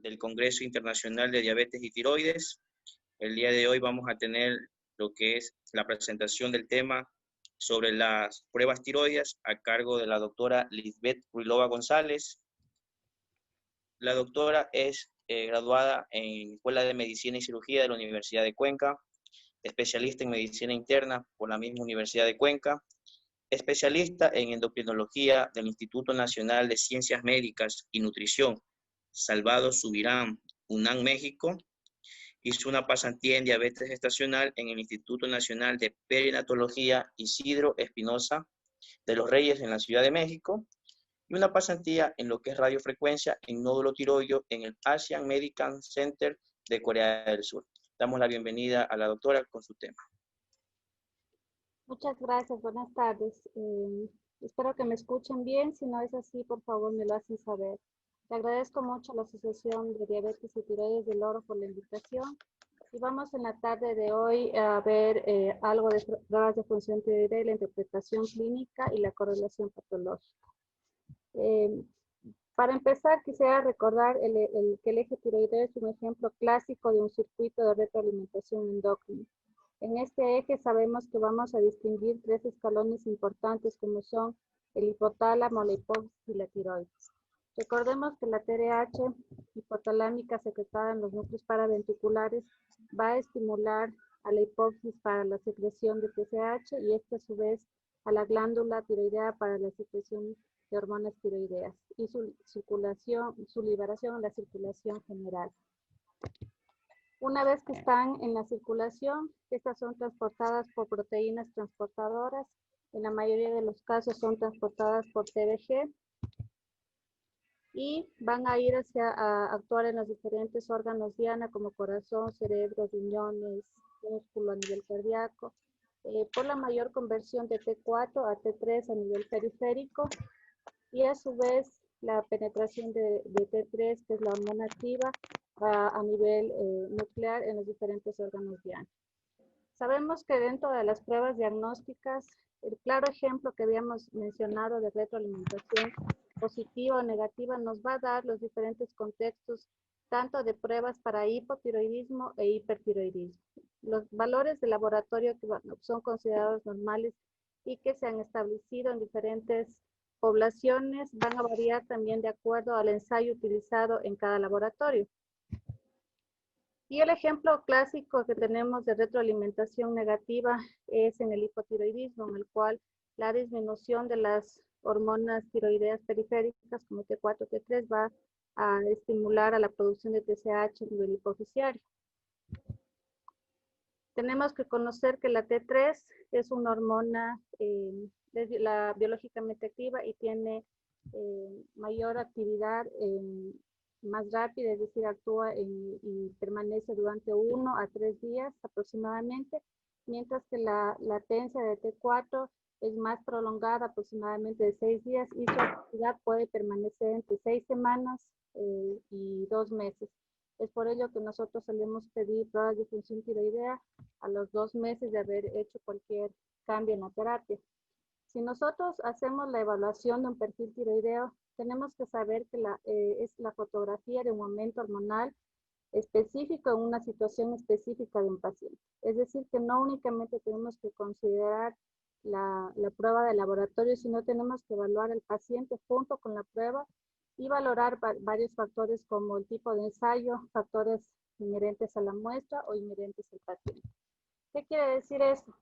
del Congreso Internacional de Diabetes y Tiroides. El día de hoy vamos a tener lo que es la presentación del tema sobre las pruebas tiroides a cargo de la doctora Lisbeth Ruilova González. La doctora es graduada en Escuela de Medicina y Cirugía de la Universidad de Cuenca, especialista en medicina interna por la misma Universidad de Cuenca, especialista en endocrinología del Instituto Nacional de Ciencias Médicas y Nutrición, Salvador Subirán, UNAM, México. Hizo una pasantía en diabetes gestacional en el Instituto Nacional de Perinatología Isidro Espinosa de los Reyes en la Ciudad de México, y una pasantía en lo que es radiofrecuencia en nódulo tiroideo en el Asian Medical Center de Corea del Sur. Damos la bienvenida a la doctora con su tema. Muchas gracias, buenas tardes. Espero que me escuchen bien. Si no es así, por favor me lo hacen saber. Le agradezco mucho a la Asociación de Diabetes y Tiroides del Oro por la invitación. Y vamos en la tarde de hoy a ver algo de pruebas de función tiroidea, la interpretación clínica y la correlación patológica. Para empezar, quisiera recordar que el eje tiroideo es un ejemplo clásico de un circuito de retroalimentación endocrina. En este eje sabemos que vamos a distinguir tres escalones importantes como son el hipotálamo, la hipófisis y la tiroides. Recordemos que la TRH hipotalámica secretada en los núcleos paraventriculares va a estimular a la hipófisis para la secreción de TSH y esta a su vez a la glándula tiroidea para la secreción de hormonas tiroideas y su liberación en la circulación general. Una vez que están en la circulación, estas son transportadas por proteínas transportadoras. En la mayoría de los casos son transportadas por TBG y van a ir a actuar en los diferentes órganos diana como corazón, cerebro, riñones, músculo a nivel cardíaco, por la mayor conversión de T4 a T3 a nivel periférico y a su vez la penetración de T3, que es la hormona activa, a nivel nuclear en los diferentes órganos diana. Sabemos que dentro de las pruebas diagnósticas, el claro ejemplo que habíamos mencionado de retroalimentación positiva o negativa nos va a dar los diferentes contextos tanto de pruebas para hipotiroidismo e hipertiroidismo. Los valores de laboratorio que son considerados normales y que se han establecido en diferentes poblaciones van a variar también de acuerdo al ensayo utilizado en cada laboratorio. Y el ejemplo clásico que tenemos de retroalimentación negativa es en el hipotiroidismo, en el cual la disminución de las hormonas tiroideas periféricas como T4, T3 va a estimular a la producción de TSH a nivel hipofisiario. Tenemos que conocer que la T3 es una hormona biológicamente activa y tiene mayor actividad más rápida, es decir, actúa y permanece durante 1 a 3 días aproximadamente, mientras que la latencia de T4 es más prolongada, aproximadamente de 6 días, y su actividad puede permanecer entre 6 semanas y 2 meses. Es por ello que nosotros solemos pedir pruebas de función tiroidea a los 2 meses de haber hecho cualquier cambio en la terapia. Si nosotros hacemos la evaluación de un perfil tiroideo, tenemos que saber que es la fotografía de un momento hormonal específico en una situación específica de un paciente. Es decir, que no únicamente tenemos que considerar la prueba de laboratorio, sino tenemos que evaluar al paciente junto con la prueba y valorar varios factores como el tipo de ensayo, factores inherentes a la muestra o inherentes al paciente. ¿Qué quiere decir esto?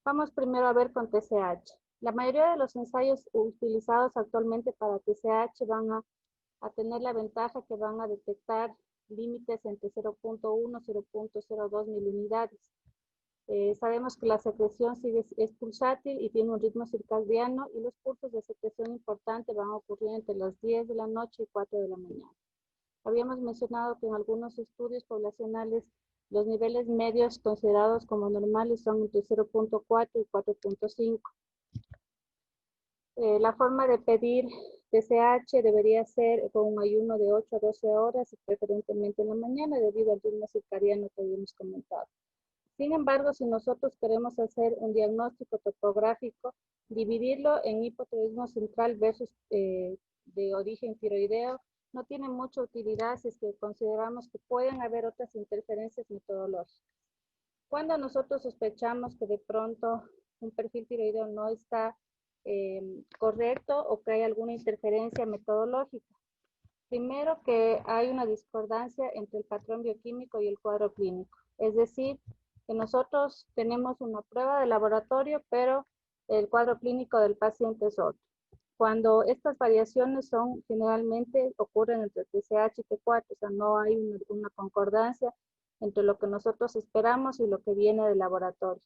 Vamos primero a ver con TSH. La mayoría de los ensayos utilizados actualmente para TSH van a tener la ventaja que van a detectar límites entre 0.1 y 0.02 miliunidades. Sabemos que la secreción es pulsátil y tiene un ritmo circadiano y los pulsos de secreción importante van a ocurrir entre las 10 de la noche y 4 de la mañana. Habíamos mencionado que en algunos estudios poblacionales los niveles medios considerados como normales son entre 0.4 y 4.5. La forma de pedir TSH debería ser con un ayuno de 8 a 12 horas y preferentemente en la mañana debido al ritmo circadiano que habíamos comentado. Sin embargo, si nosotros queremos hacer un diagnóstico topográfico, dividirlo en hipotiroidismo central versus de origen tiroideo, no tiene mucha utilidad si es que consideramos que pueden haber otras interferencias metodológicas. Cuando nosotros sospechamos que de pronto un perfil tiroideo no está correcto o que hay alguna interferencia metodológica. Primero, que hay una discordancia entre el patrón bioquímico y el cuadro clínico. Es decir, que nosotros tenemos una prueba de laboratorio, pero el cuadro clínico del paciente es otro. Cuando estas variaciones son generalmente ocurren entre TSH y T4, o sea, no hay una concordancia entre lo que nosotros esperamos y lo que viene del laboratorio.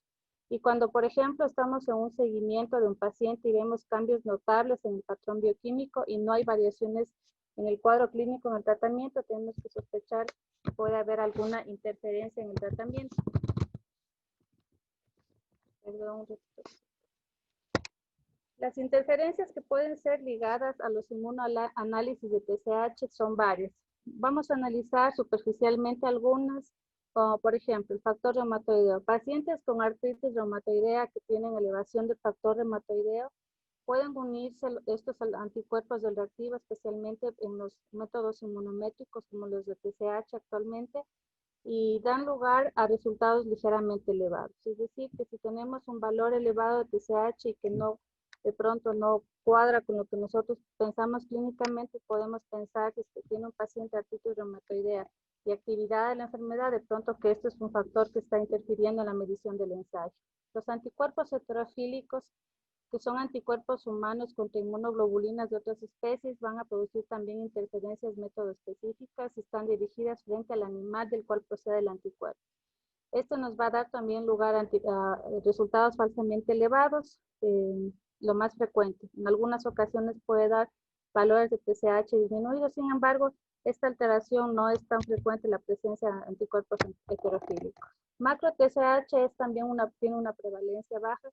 Y cuando, por ejemplo, estamos en un seguimiento de un paciente y vemos cambios notables en el patrón bioquímico y no hay variaciones en el cuadro clínico en el tratamiento, tenemos que sospechar que puede haber alguna interferencia en el tratamiento. Perdón. Las interferencias que pueden ser ligadas a los inmunoanálisis de TSH son varias. Vamos a analizar superficialmente algunas, como por ejemplo el factor reumatoideo. Pacientes con artritis reumatoidea que tienen elevación del factor reumatoideo pueden unirse estos anticuerpos del reactivo, especialmente en los métodos inmunométricos como los de TSH actualmente, y dan lugar a resultados ligeramente elevados. Es decir, que si tenemos un valor elevado de TSH y que no, de pronto no cuadra con lo que nosotros pensamos clínicamente, podemos pensar que tiene un paciente artritis reumatoidea y actividad de la enfermedad, de pronto que esto es un factor que está interfiriendo en la medición del ensayo. Los anticuerpos heterofílicos, que son anticuerpos humanos contra inmunoglobulinas de otras especies, van a producir también interferencias método-específicas y están dirigidas frente al animal del cual procede el anticuerpo. Esto nos va a dar también lugar a resultados falsamente elevados, lo más frecuente. En algunas ocasiones puede dar valores de TSH disminuidos, sin embargo, esta alteración no es tan frecuente en la presencia de anticuerpos heterofílicos. Macro TSH tiene una prevalencia baja.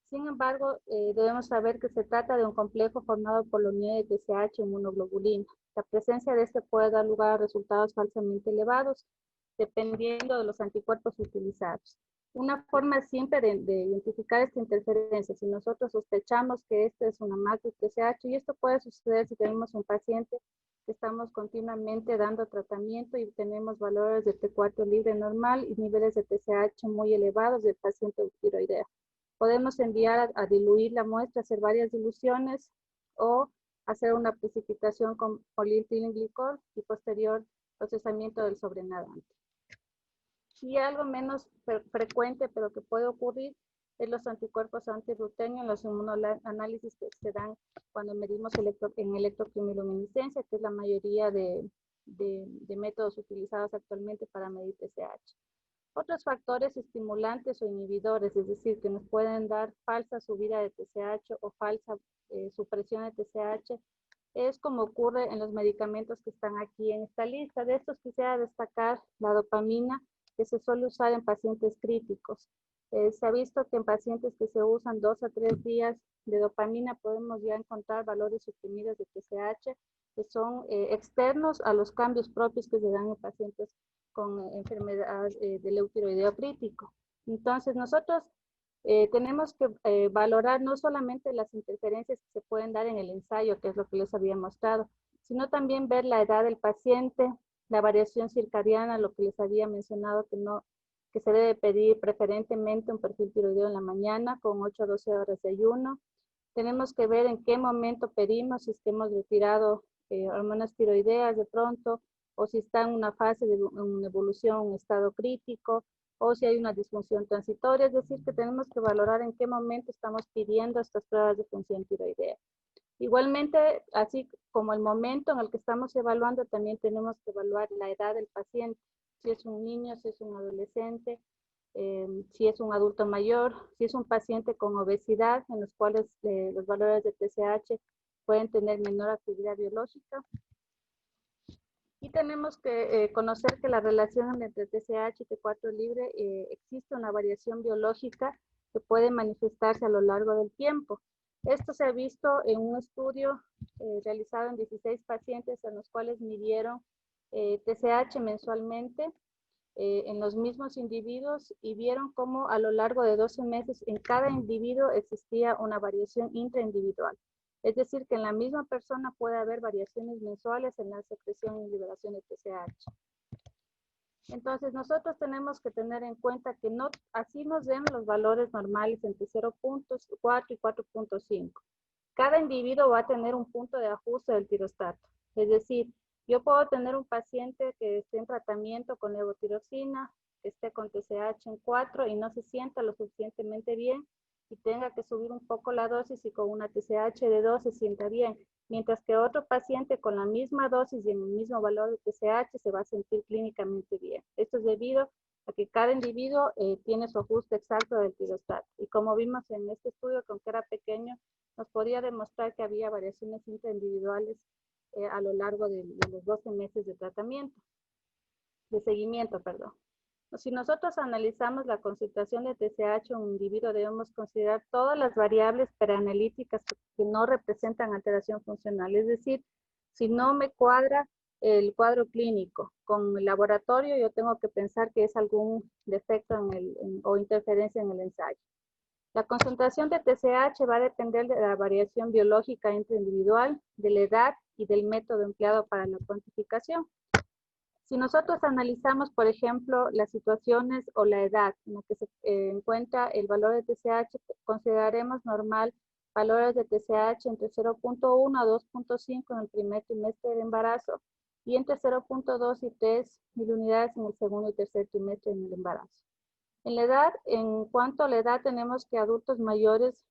Sin embargo, debemos saber que se trata de un complejo formado por la unión de TSH y inmunoglobulina. La presencia de este puede dar lugar a resultados falsamente elevados, dependiendo de los anticuerpos utilizados. Una forma simple de identificar esta interferencia, si nosotros sospechamos que esta es una macro TSH, y esto puede suceder si tenemos un paciente que estamos continuamente dando tratamiento y tenemos valores de T4 libre normal y niveles de TSH muy elevados del paciente tiroideo. Podemos enviar a diluir la muestra, hacer varias diluciones o hacer una precipitación con polietilenglicol y posterior procesamiento del sobrenadante. Y algo menos frecuente, pero que puede ocurrir, es los anticuerpos antirrutenio en los inmunoanálisis que se dan cuando medimos en electroquimiluminiscencia, que es la mayoría de métodos utilizados actualmente para medir TSH. Otros factores estimulantes o inhibidores, es decir, que nos pueden dar falsa subida de TSH o falsa supresión de TSH, es como ocurre en los medicamentos que están aquí en esta lista. De estos quisiera destacar la dopamina, que se suele usar en pacientes críticos. Se ha visto que en pacientes que se usan 2 a 3 días de dopamina podemos ya encontrar valores suprimidos de TSH que son externos a los cambios propios que se dan en pacientes con enfermedad del eutiroideo crítico. Entonces, nosotros tenemos que valorar no solamente las interferencias que se pueden dar en el ensayo, que es lo que les había mostrado, sino también ver la edad del paciente, la variación circadiana, lo que les había mencionado, que se debe pedir preferentemente un perfil tiroideo en la mañana con 8 a 12 horas de ayuno. Tenemos que ver en qué momento pedimos, si es que hemos retirado hormonas tiroideas de pronto, o si está en una fase de una evolución, un estado crítico, o si hay una disfunción transitoria, es decir, que tenemos que valorar en qué momento estamos pidiendo estas pruebas de función tiroidea. Igualmente, así como el momento en el que estamos evaluando, también tenemos que evaluar la edad del paciente, si es un niño, si es un adolescente, si es un adulto mayor, si es un paciente con obesidad, en los cuales los valores de TSH pueden tener menor actividad biológica. Y tenemos que conocer que la relación entre TSH y T4 libre existe una variación biológica que puede manifestarse a lo largo del tiempo. Esto se ha visto en un estudio realizado en 16 pacientes en los cuales midieron TSH mensualmente en los mismos individuos y vieron cómo a lo largo de 12 meses en cada individuo existía una variación intraindividual. Es decir, que en la misma persona puede haber variaciones mensuales en la secreción y liberación de TSH. Entonces, nosotros tenemos que tener en cuenta que no, así nos den los valores normales entre 0.4 y 4.5. Cada individuo va a tener un punto de ajuste del tirostato. Es decir, yo puedo tener un paciente que esté en tratamiento con levotiroxina, que esté con TSH en 4 y no se sienta lo suficientemente bien y tenga que subir un poco la dosis y con una TSH de 2 se sienta bien. Mientras que otro paciente con la misma dosis y en el mismo valor de TSH se va a sentir clínicamente bien. Esto es debido a que cada individuo tiene su ajuste exacto del tirostato. Y como vimos en este estudio, que aunque era pequeño, nos podía demostrar que había variaciones intraindividuales a lo largo de los 12 meses de tratamiento, de seguimiento, perdón. Si nosotros analizamos la concentración de TSH en un individuo, debemos considerar todas las variables preanalíticas que no representan alteración funcional. Es decir, si no me cuadra el cuadro clínico con el laboratorio, yo tengo que pensar que es algún defecto o interferencia en el ensayo. La concentración de TSH va a depender de la variación biológica intraindividual, de la edad y del método empleado para la cuantificación. Si nosotros analizamos, por ejemplo, las situaciones o la edad en la que se encuentra el valor de TSH, consideraremos normal valores de TSH entre 0.1 a 2.5 en el primer trimestre del embarazo y entre 0.2 y 3 miliunidades en el segundo y tercer trimestre del embarazo. En la edad, en cuanto a la edad, tenemos que adultos mayores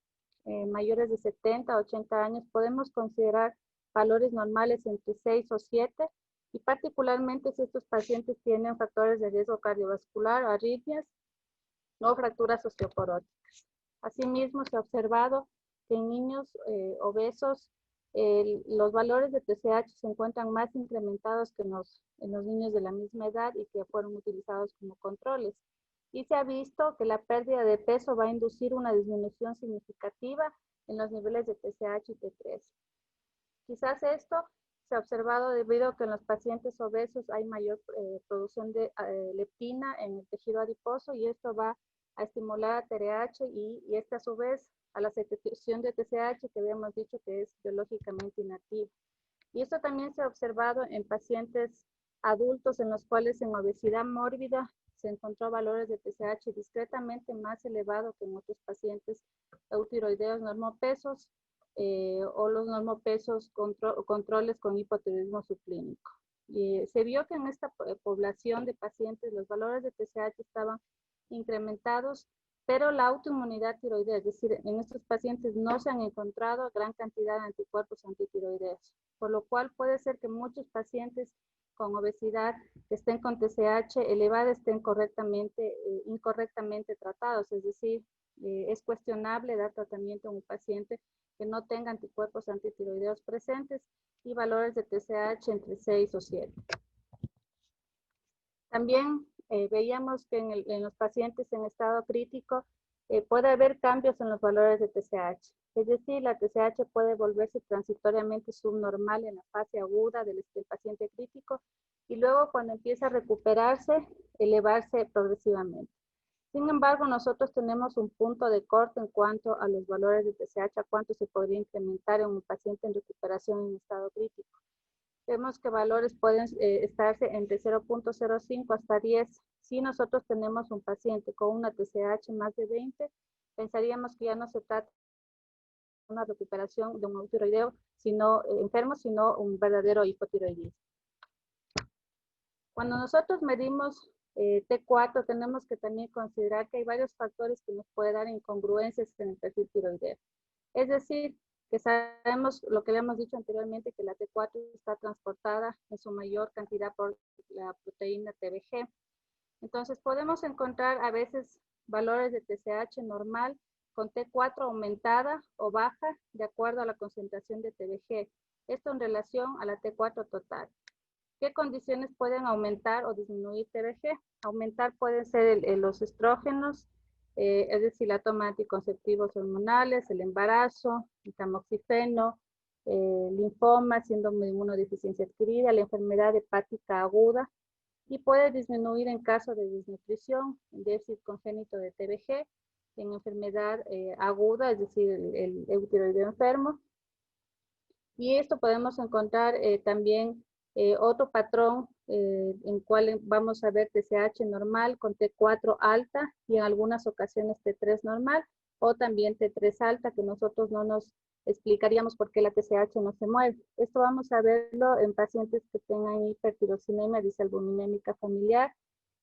de 70 a 80 años, podemos considerar valores normales entre 6 o 7, y particularmente si estos pacientes tienen factores de riesgo cardiovascular, arritmias o fracturas osteoporóticas. Asimismo, se ha observado que en niños obesos los valores de TSH se encuentran más incrementados que en los niños de la misma edad y que fueron utilizados como controles. Y se ha visto que la pérdida de peso va a inducir una disminución significativa en los niveles de TSH y T3. Quizás esto se ha observado debido a que en los pacientes obesos hay mayor producción de leptina en el tejido adiposo y esto va a estimular a TRH y esta a su vez a la secreción de TSH que habíamos dicho que es biológicamente inactiva. Y esto también se ha observado en pacientes adultos en los cuales en obesidad mórbida se encontró valores de TSH discretamente más elevados que en otros pacientes eutiroideos normopesos o los normopesos controles con hipotiroidismo subclínico. Se vio que en esta población de pacientes los valores de TSH estaban incrementados, pero la autoinmunidad tiroidea, es decir, en estos pacientes no se han encontrado gran cantidad de anticuerpos antitiroideos, por lo cual puede ser que muchos pacientes con obesidad que estén con TSH elevada estén incorrectamente tratados, es decir, es cuestionable dar tratamiento a un paciente que no tenga anticuerpos antitiroideos presentes y valores de TSH entre 6 o 7. También veíamos que en los pacientes en estado crítico puede haber cambios en los valores de TSH. Es decir, la TSH puede volverse transitoriamente subnormal en la fase aguda del paciente crítico y luego cuando empieza a recuperarse, elevarse progresivamente. Sin embargo, nosotros tenemos un punto de corte en cuanto a los valores de TSH, a cuánto se podría incrementar en un paciente en recuperación en estado crítico. Vemos que valores pueden estarse entre 0.05 hasta 10. Si nosotros tenemos un paciente con una TSH más de 20, pensaríamos que ya no se trata de una recuperación de un eutiroideo enfermo, sino un verdadero hipotiroidismo. Cuando nosotros medimos T4, tenemos que también considerar que hay varios factores que nos pueden dar incongruencias en el perfil tiroideo. Es decir, que sabemos lo que le hemos dicho anteriormente, que la T4 está transportada en su mayor cantidad por la proteína TBG. Entonces podemos encontrar a veces valores de TSH normal con T4 aumentada o baja de acuerdo a la concentración de TBG. Esto en relación a la T4 total. ¿Qué condiciones pueden aumentar o disminuir TBG? Aumentar pueden ser los estrógenos, es decir, la toma de anticonceptivos hormonales, el embarazo, el tamoxifeno, linfoma, síndrome de inmunodeficiencia adquirida, la enfermedad hepática aguda, y puede disminuir en caso de desnutrición, déficit congénito de TBG, en enfermedad aguda, es decir, el eutiroideo enfermo, Y esto podemos encontrar también otro patrón en cual vamos a ver TSH normal con T4 alta y en algunas ocasiones T3 normal o también T3 alta, que nosotros no nos explicaríamos por qué la TSH no se mueve. Esto vamos a verlo en pacientes que tengan hipertirocinemia disalbuminémica familiar,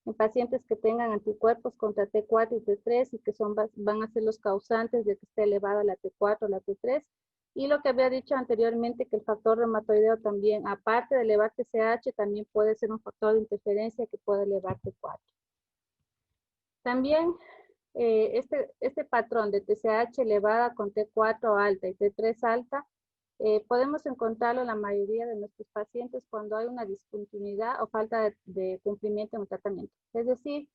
en pacientes que tengan anticuerpos contra T4 y T3 y que van a ser los causantes de que esté elevada la T4 o la T3. Y lo que había dicho anteriormente, que el factor reumatoideo también, aparte de elevar TSH, también puede ser un factor de interferencia que puede elevar T4. También este patrón de TSH elevada con T4 alta y T3 alta, podemos encontrarlo en la mayoría de nuestros pacientes cuando hay una discontinuidad o falta de cumplimiento en el tratamiento. Es decir,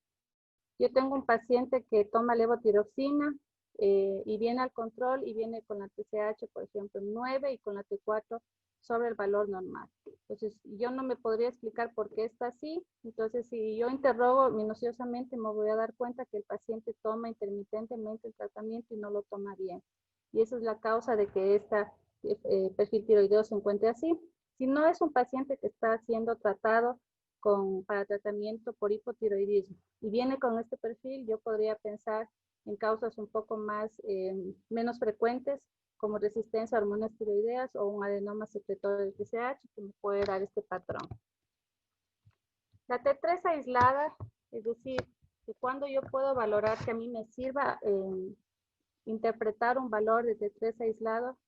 yo tengo un paciente que toma levotiroxina y viene al control y viene con la TSH, por ejemplo, 9 y con la T4 sobre el valor normal. Entonces, yo no me podría explicar por qué está así. Entonces, si yo interrogo minuciosamente, me voy a dar cuenta que el paciente toma intermitentemente el tratamiento y no lo toma bien. Y esa es la causa de que esta perfil tiroideo se encuentre así. Si no es un paciente que está siendo tratado para tratamiento por hipotiroidismo y viene con este perfil, yo podría pensar en causas un poco más, menos frecuentes, como resistencia a hormonas tiroideas o un adenoma secretorio de TSH que me puede dar este patrón. La T3 aislada, es decir, que cuando yo puedo valorar que a mí me sirva interpretar un valor de T3 aislado,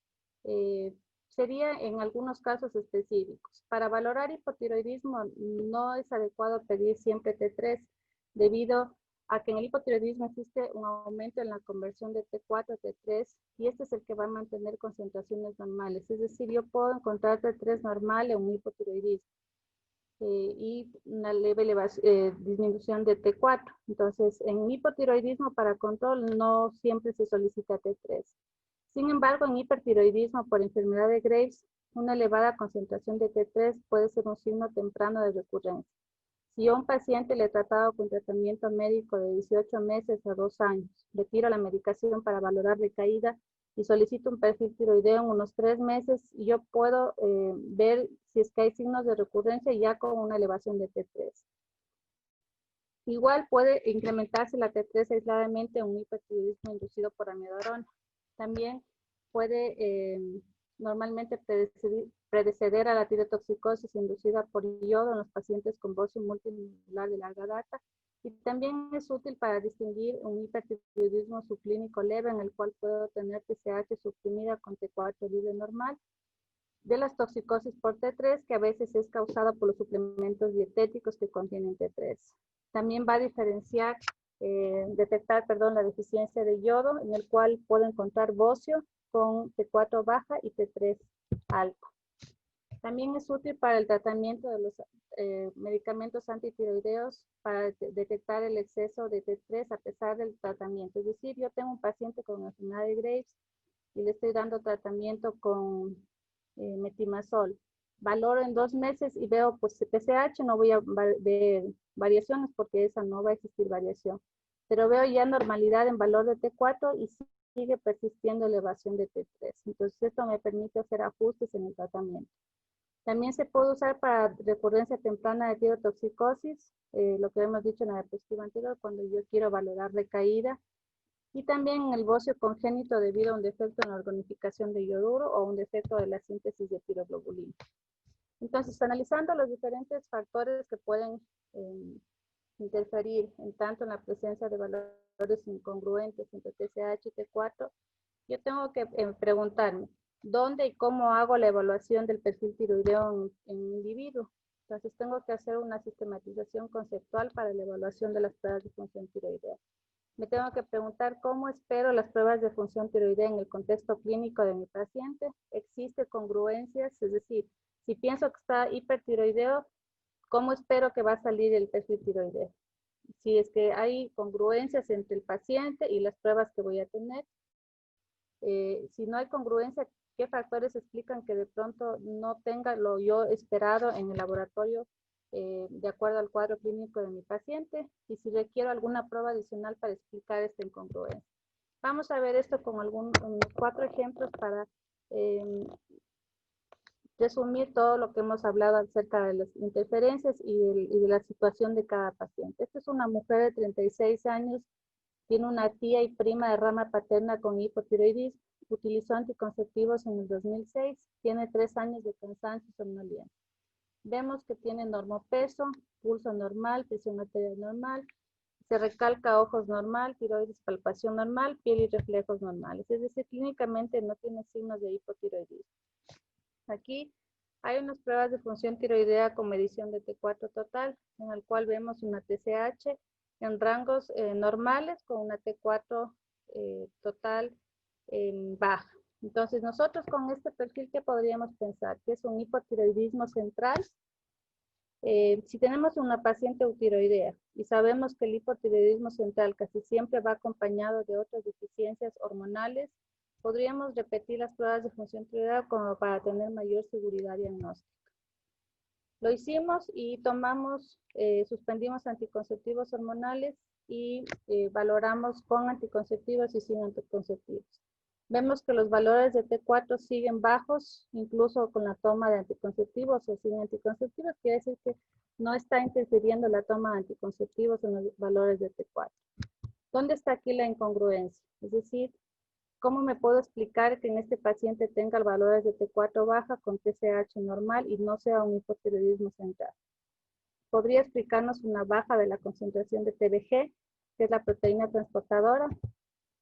sería en algunos casos específicos. Para valorar hipotiroidismo no es adecuado pedir siempre T3 debido a que en el hipotiroidismo existe un aumento en la conversión de T4 a T3 y este es el que va a mantener concentraciones normales. Es decir, yo puedo encontrar T3 normal en un hipotiroidismo y una leve disminución de T4. Entonces, en hipotiroidismo para control no siempre se solicita T3. Sin embargo, en hipertiroidismo por enfermedad de Graves, una elevada concentración de T3 puede ser un signo temprano de recurrencia. Si a un paciente le he tratado con tratamiento médico de 18 meses a 2 años, retiro la medicación para valorar recaída y solicito un perfil tiroideo en unos 3 meses, y yo puedo ver si es que hay signos de recurrencia ya con una elevación de T3. Igual puede incrementarse la T3 aisladamente en un hipertiroidismo inducido por amiodarona. También puede normalmente predeceder a la tirotoxicosis inducida por yodo en los pacientes con bocio multimodular de larga data. Y también es útil para distinguir un hipertiroidismo subclínico leve en el cual puedo tener TSH suprimida con T4 libre normal, de las toxicosis por T3, que a veces es causada por los suplementos dietéticos que contienen T3. También va a detectar la deficiencia de yodo, en el cual puedo encontrar bocio con T4 baja y T3 alta. También es útil para el tratamiento de los medicamentos antitiroideos para detectar el exceso de T3 a pesar del tratamiento. Es decir, yo tengo un paciente con enfermedad de Graves y le estoy dando tratamiento con metimazol. Valoro en 2 meses y veo, pues, TSH, no voy a ver variaciones porque esa no va a existir variación. Pero veo ya normalidad en valor de T4 y sigue persistiendo elevación de T3. Entonces, esto me permite hacer ajustes en el tratamiento. También se puede usar para recurrencia temprana de tirotoxicosis, lo que hemos dicho en la diapositiva anterior, cuando yo quiero valorar recaída. Y también en el bocio congénito debido a un defecto en la organificación de yoduro o un defecto de la síntesis de tiroglobulina. Entonces, analizando los diferentes factores que pueden interferir tanto en la presencia de valores incongruentes entre TSH y T4, yo tengo que preguntarme, ¿dónde y cómo hago la evaluación del perfil tiroideo en un individuo? Entonces, tengo que hacer una sistematización conceptual para la evaluación de las pruebas de función tiroidea. Me tengo que preguntar cómo espero las pruebas de función tiroidea en el contexto clínico de mi paciente. ¿Existe congruencias? Es decir, si pienso que está hipertiroideo, ¿cómo espero que va a salir el perfil tiroideo? Si es que hay congruencias entre el paciente y las pruebas que voy a tener. Si no hay congruencia, ¿qué factores explican que de pronto no tenga lo yo esperado en el laboratorio de acuerdo al cuadro clínico de mi paciente? Y si requiero alguna prueba adicional para explicar esta incongruencia. Vamos a ver esto con 4 ejemplos para resumir todo lo que hemos hablado acerca de las interferencias y de la situación de cada paciente. Esta es una mujer de 36 años, tiene una tía y prima de rama paterna con hipotiroidismo, utilizó anticonceptivos en el 2006, tiene 3 años de cansancio y somnolencia. Vemos que tiene normopeso, pulso normal, presión arterial normal, se recalca ojos normal, tiroides, palpación normal, piel y reflejos normales. Es decir, clínicamente no tiene signos de hipotiroidismo. Aquí hay unas pruebas de función tiroidea con medición de T4 total, en el cual vemos una TSH en rangos normales con una T4 total baja. Entonces, nosotros con este perfil, ¿qué podríamos pensar? Que es un hipotiroidismo central. Si tenemos una paciente eutiroidea y sabemos que el hipotiroidismo central casi siempre va acompañado de otras deficiencias hormonales, podríamos repetir las pruebas de función tiroidea como para tener mayor seguridad diagnóstica. Lo hicimos y suspendimos anticonceptivos hormonales y valoramos con anticonceptivos y sin anticonceptivos. Vemos que los valores de T4 siguen bajos, incluso con la toma de anticonceptivos o sin anticonceptivos. Quiere decir que no está interfiriendo la toma de anticonceptivos en los valores de T4. ¿Dónde está aquí la incongruencia? Es decir, ¿cómo me puedo explicar que en este paciente tenga valores de T4 baja con TSH normal y no sea un hipotiroidismo central? ¿Podría explicarnos una baja de la concentración de TBG, que es la proteína transportadora?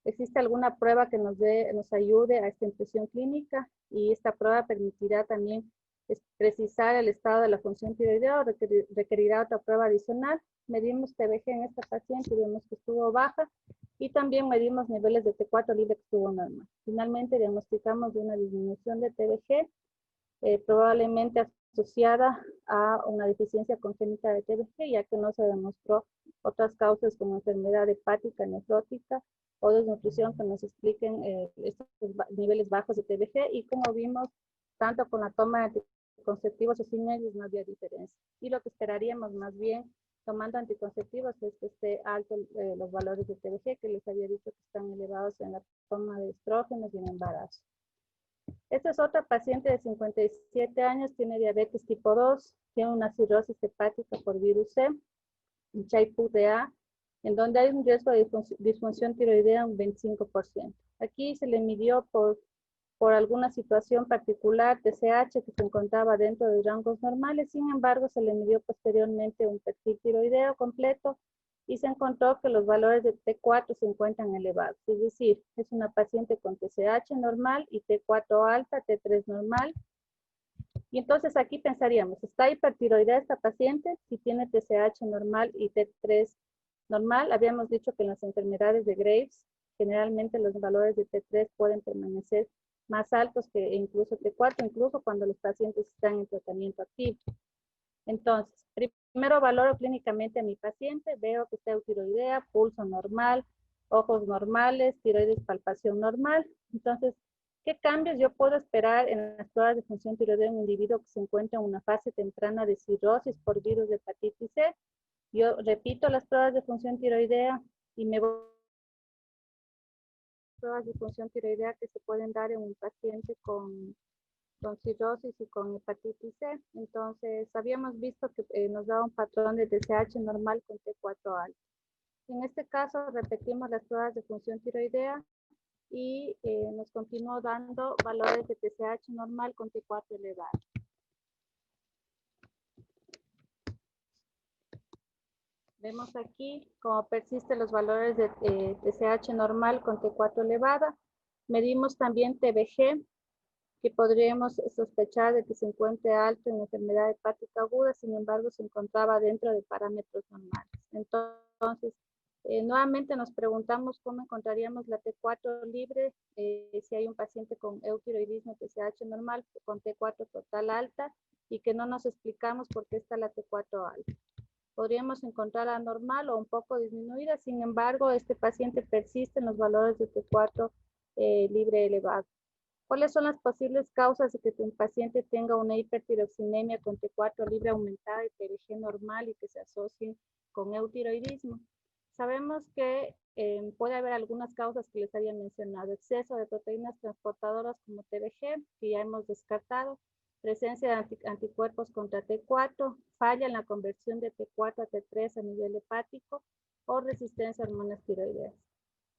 ¿Existe alguna prueba que nos ayude a esta impresión clínica? Y esta prueba permitirá también precisar el estado de la función tiroidea o requerirá otra prueba adicional. Medimos TBG en esta paciente y vemos que estuvo baja y también medimos niveles de T4 libre que estuvo normal. Finalmente diagnosticamos de una disminución de TBG probablemente asociada a una deficiencia congénita de TBG, ya que no se demostró otras causas como enfermedad hepática, nefrótica o desnutrición que nos expliquen estos niveles bajos de TBG, y como vimos, tanto con la toma de anticonceptivos o sin ellos no había diferencia. Y lo que esperaríamos más bien tomando anticonceptivos es que esté alto los valores de TBG, que les había dicho que están elevados en la toma de estrógenos y en embarazo. Esta es otra paciente de 57 años, tiene diabetes tipo 2, tiene una cirrosis hepática por virus C, un CHAI-PUDA, en donde hay un riesgo de disfunción tiroidea un 25%. Aquí se le midió por alguna situación particular TSH que se encontraba dentro de rangos normales, sin embargo se le midió posteriormente un perfil tiroideo completo y se encontró que los valores de T4 se encuentran elevados, es decir, es una paciente con TSH normal y T4 alta, T3 normal. Y entonces aquí pensaríamos, ¿está hipertiroidea esta paciente? Si tiene TSH normal y T3 normal, habíamos dicho que en las enfermedades de Graves, generalmente los valores de T3 pueden permanecer más altos que incluso T4, incluso cuando los pacientes están en tratamiento activo. Entonces, primero valoro clínicamente a mi paciente, veo que está eutiroidea, pulso normal, ojos normales, tiroides, palpación normal. Entonces, ¿qué cambios yo puedo esperar en las pruebas de función tiroidea en un individuo que se encuentra en una fase temprana de cirrosis por virus de hepatitis C? Yo repito las pruebas de función tiroidea y me voy a pruebas de función tiroidea que se pueden dar en un paciente con cirrosis y con hepatitis C. Entonces, habíamos visto que nos daba un patrón de TSH normal con T4 alto. En este caso, repetimos las pruebas de función tiroidea y nos continuó dando valores de TSH normal con T4 elevado. Vemos aquí cómo persisten los valores de TSH normal con T4 elevada. Medimos también TBG, que podríamos sospechar de que se encuentre alto en enfermedad hepática aguda, sin embargo se encontraba dentro de parámetros normales. Entonces, nuevamente nos preguntamos cómo encontraríamos la T4 libre si hay un paciente con eutiroidismo TSH normal con T4 total alta y que no nos explicamos por qué está la T4 alta. Podríamos encontrarla normal o un poco disminuida, sin embargo, este paciente persiste en los valores de T4 libre elevado. ¿Cuáles son las posibles causas de que un paciente tenga una hipertiroxinemia con T4 libre aumentada y TBG normal y que se asocien con eutiroidismo? Sabemos que puede haber algunas causas que les había mencionado. Exceso de proteínas transportadoras como TBG, que ya hemos descartado. presencia de anticuerpos contra T4, falla en la conversión de T4 a T3 a nivel hepático o resistencia a hormonas tiroideas.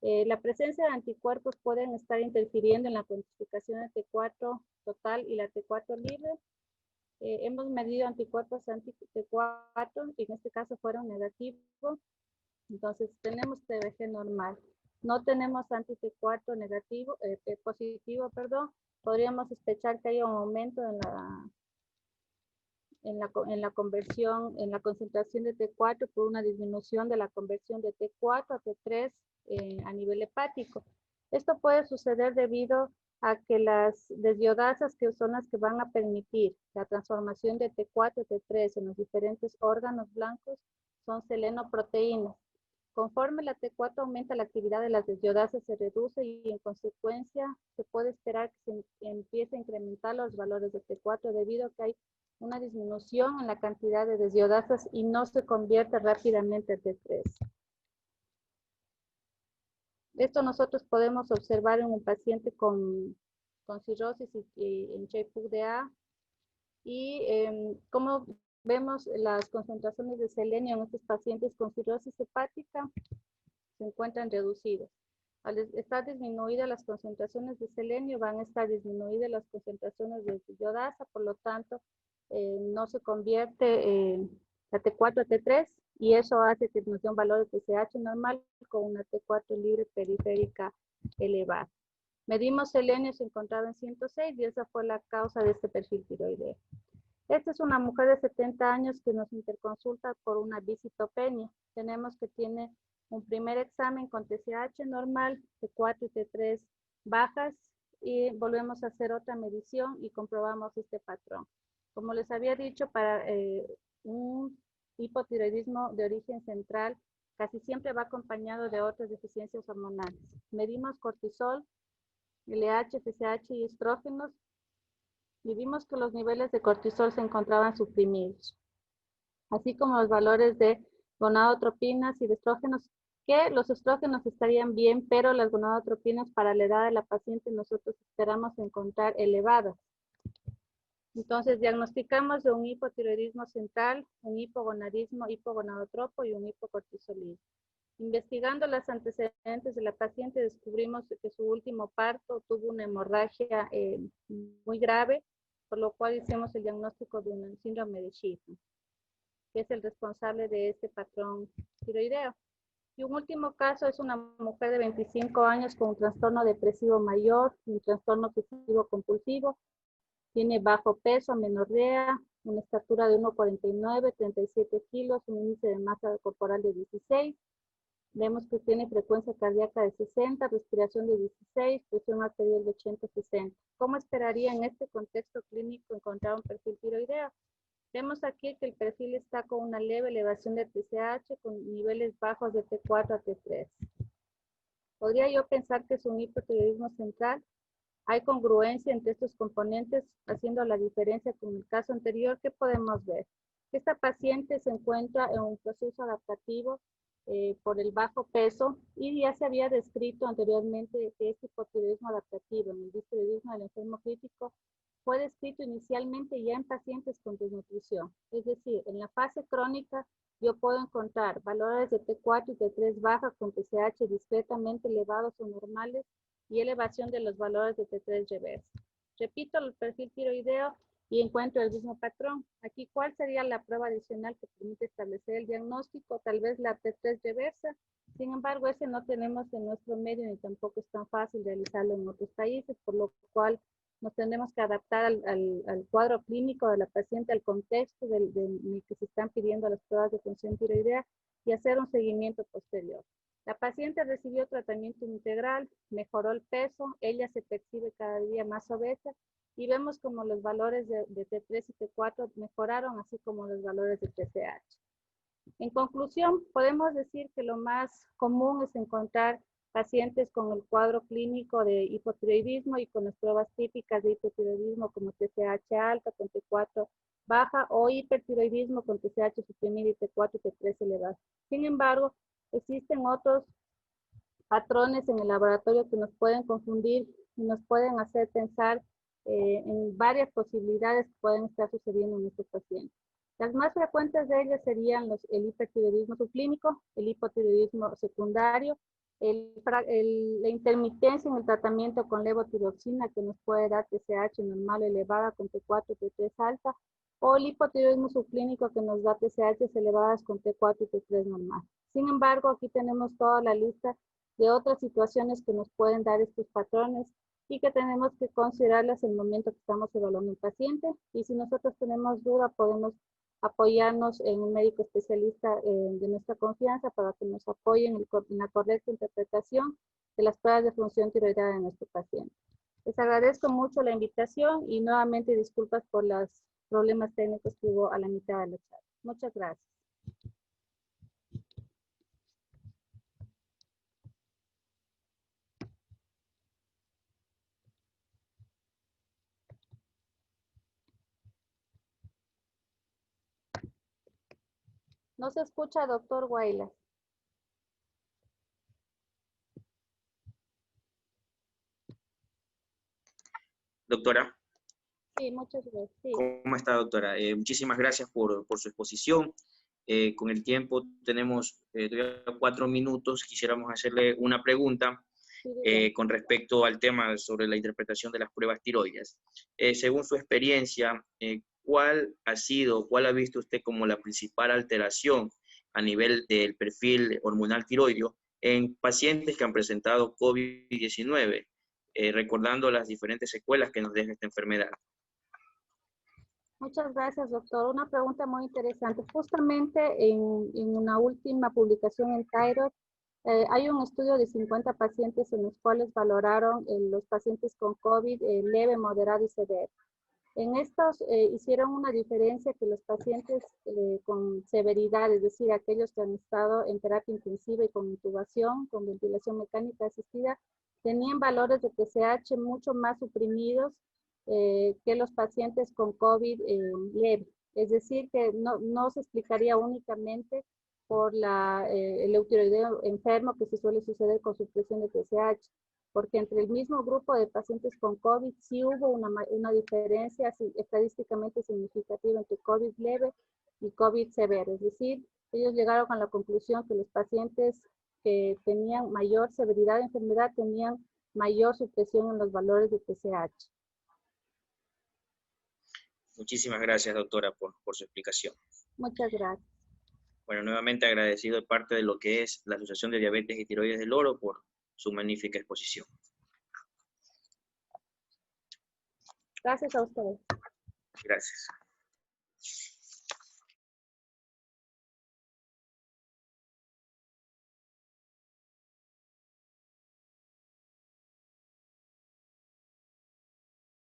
La presencia de anticuerpos pueden estar interfiriendo en la cuantificación de T4 total y la T4 libre. Hemos medido anticuerpos anti-T4 y en este caso fueron negativos. Entonces tenemos TBG normal. No tenemos anti-T4 negativo, positivo, perdón. Podríamos sospechar que hay un aumento en la conversión, en la concentración de T4 por una disminución de la conversión de T4 a T3 a nivel hepático. Esto puede suceder debido a que las desiodasas, que son las que van a permitir la transformación de T4 a T3 en los diferentes órganos blancos, son selenoproteínas. Conforme la T4 aumenta, la actividad de las desiodasas se reduce y en consecuencia se puede esperar que se empiece a incrementar los valores de T4 debido a que hay una disminución en la cantidad de desiodasas y no se convierte rápidamente a T3. Esto nosotros podemos observar en un paciente con cirrosis y en CHEPUG-DA y como vemos las concentraciones de selenio en estos pacientes con cirrosis hepática se encuentran reducidas. Al estar disminuidas las concentraciones de selenio, van a estar disminuidas las concentraciones de iodasa, por lo tanto, no se convierte la T4 a T3 y eso hace que nos dé un valor de TSH normal con una T4 libre periférica elevada. Medimos selenio, se encontraba en 106 y esa fue la causa de este perfil tiroideo. Esta es una mujer de 70 años que nos interconsulta por una visitopenia. Tenemos que tiene un primer examen con TSH normal, T4 y T3 bajas y volvemos a hacer otra medición y comprobamos este patrón. Como les había dicho, para un hipotiroidismo de origen central casi siempre va acompañado de otras deficiencias hormonales. Medimos cortisol, LH, FSH y estrógenos y vimos que los niveles de cortisol se encontraban suprimidos, así como los valores de gonadotropinas y de estrógenos, que los estrógenos estarían bien, pero las gonadotropinas para la edad de la paciente nosotros esperamos encontrar elevadas. Entonces diagnosticamos de un hipotiroidismo central, un hipogonadismo, hipogonadotropo y un hipocortisolismo. Investigando los antecedentes de la paciente descubrimos que su último parto tuvo una hemorragia muy grave, por lo cual hicimos el diagnóstico de un síndrome de Schiff, que es el responsable de este patrón tiroideo. Y un último caso es una mujer de 25 años con un trastorno depresivo mayor, un trastorno obsesivo compulsivo, tiene bajo peso, amenorrea, una estatura de 1,49, 37 kilos, un índice de masa corporal de 16. Vemos que tiene frecuencia cardíaca de 60, respiración de 16, presión arterial de 80-60. ¿Cómo esperaría en este contexto clínico encontrar un perfil tiroideo? Vemos aquí que el perfil está con una leve elevación de TSH con niveles bajos de T4 a T3. ¿Podría yo pensar que es un hipotiroidismo central? ¿Hay congruencia entre estos componentes haciendo la diferencia con el caso anterior? ¿Qué podemos ver? Esta paciente se encuentra en un proceso adaptativo por el bajo peso y ya se había descrito anteriormente que este hipotiroidismo adaptativo, en el hipotiroidismo del enfermo crítico, fue descrito inicialmente ya en pacientes con desnutrición. Es decir, en la fase crónica yo puedo encontrar valores de T4 y T3 baja con TSH discretamente elevados o normales y elevación de los valores de T3 reversa. Repito el perfil tiroideo y encuentro el mismo patrón. Aquí, ¿cuál sería la prueba adicional que permite establecer el diagnóstico? Tal vez la T3 reversa. Sin embargo, ese no tenemos en nuestro medio ni tampoco es tan fácil realizarlo en otros países, por lo cual nos tenemos que adaptar al cuadro clínico de la paciente, al contexto del que se están pidiendo las pruebas de función tiroidea y hacer un seguimiento posterior. La paciente recibió tratamiento integral, mejoró el peso, ella se percibe cada día más obesa y vemos como los valores de T3 y T4 mejoraron, así como los valores de TSH. En conclusión, podemos decir que lo más común es encontrar pacientes con el cuadro clínico de hipotiroidismo y con las pruebas típicas de hipotiroidismo como TSH alta con T4 baja o hipertiroidismo con TSH suprimido y T4 y T3 elevado. Sin embargo, existen otros patrones en el laboratorio que nos pueden confundir y nos pueden hacer pensar en varias posibilidades que pueden estar sucediendo en estos pacientes. Las más frecuentes de ellas serían el hipertiroidismo subclínico, el hipotiroidismo secundario, la intermitencia en el tratamiento con levotiroxina que nos puede dar TSH normal elevada con T4 y T3 alta, o el hipotiroidismo subclínico que nos da TSH elevadas con T4 y T3 normal. Sin embargo, aquí tenemos toda la lista de otras situaciones que nos pueden dar estos patrones y que tenemos que considerarlas en el momento que estamos evaluando un paciente. Y si nosotros tenemos duda, podemos apoyarnos en un médico especialista de nuestra confianza para que nos apoyen en la correcta interpretación de las pruebas de función tiroidea de nuestro paciente. Les agradezco mucho la invitación y nuevamente disculpas por los problemas técnicos que hubo a la mitad de la charla. Muchas gracias. No se escucha, doctor Guaylas. Doctora. Sí, muchas gracias. Sí. ¿Cómo está, doctora? Muchísimas gracias por su exposición. Con el tiempo tenemos 4 minutos. Quisiéramos hacerle una pregunta con respecto al tema sobre la interpretación de las pruebas tiroides. Según su experiencia, ¿cuál ha visto usted como la principal alteración a nivel del perfil hormonal tiroideo en pacientes que han presentado COVID-19, recordando las diferentes secuelas que nos deja esta enfermedad? Muchas gracias, doctor. Una pregunta muy interesante. Justamente en una última publicación en Thyroid, hay un estudio de 50 pacientes en los cuales valoraron los pacientes con COVID leve, moderado y severo. En estos hicieron una diferencia que los pacientes con severidad, es decir, aquellos que han estado en terapia intensiva y con intubación, con ventilación mecánica asistida, tenían valores de TSH mucho más suprimidos que los pacientes con COVID leve. Es decir, que no se explicaría únicamente por el eutiroideo enfermo que se suele suceder con supresión de TSH, porque entre el mismo grupo de pacientes con COVID sí hubo una diferencia estadísticamente significativa entre COVID leve y COVID severo. Es decir, ellos llegaron a la conclusión que los pacientes que tenían mayor severidad de enfermedad tenían mayor supresión en los valores de TSH. Muchísimas gracias, doctora, por su explicación. Muchas gracias. Bueno, nuevamente agradecido de parte de lo que es la Asociación de Diabetes y Tiroides del Oro por su magnífica exposición. Gracias a ustedes. Gracias.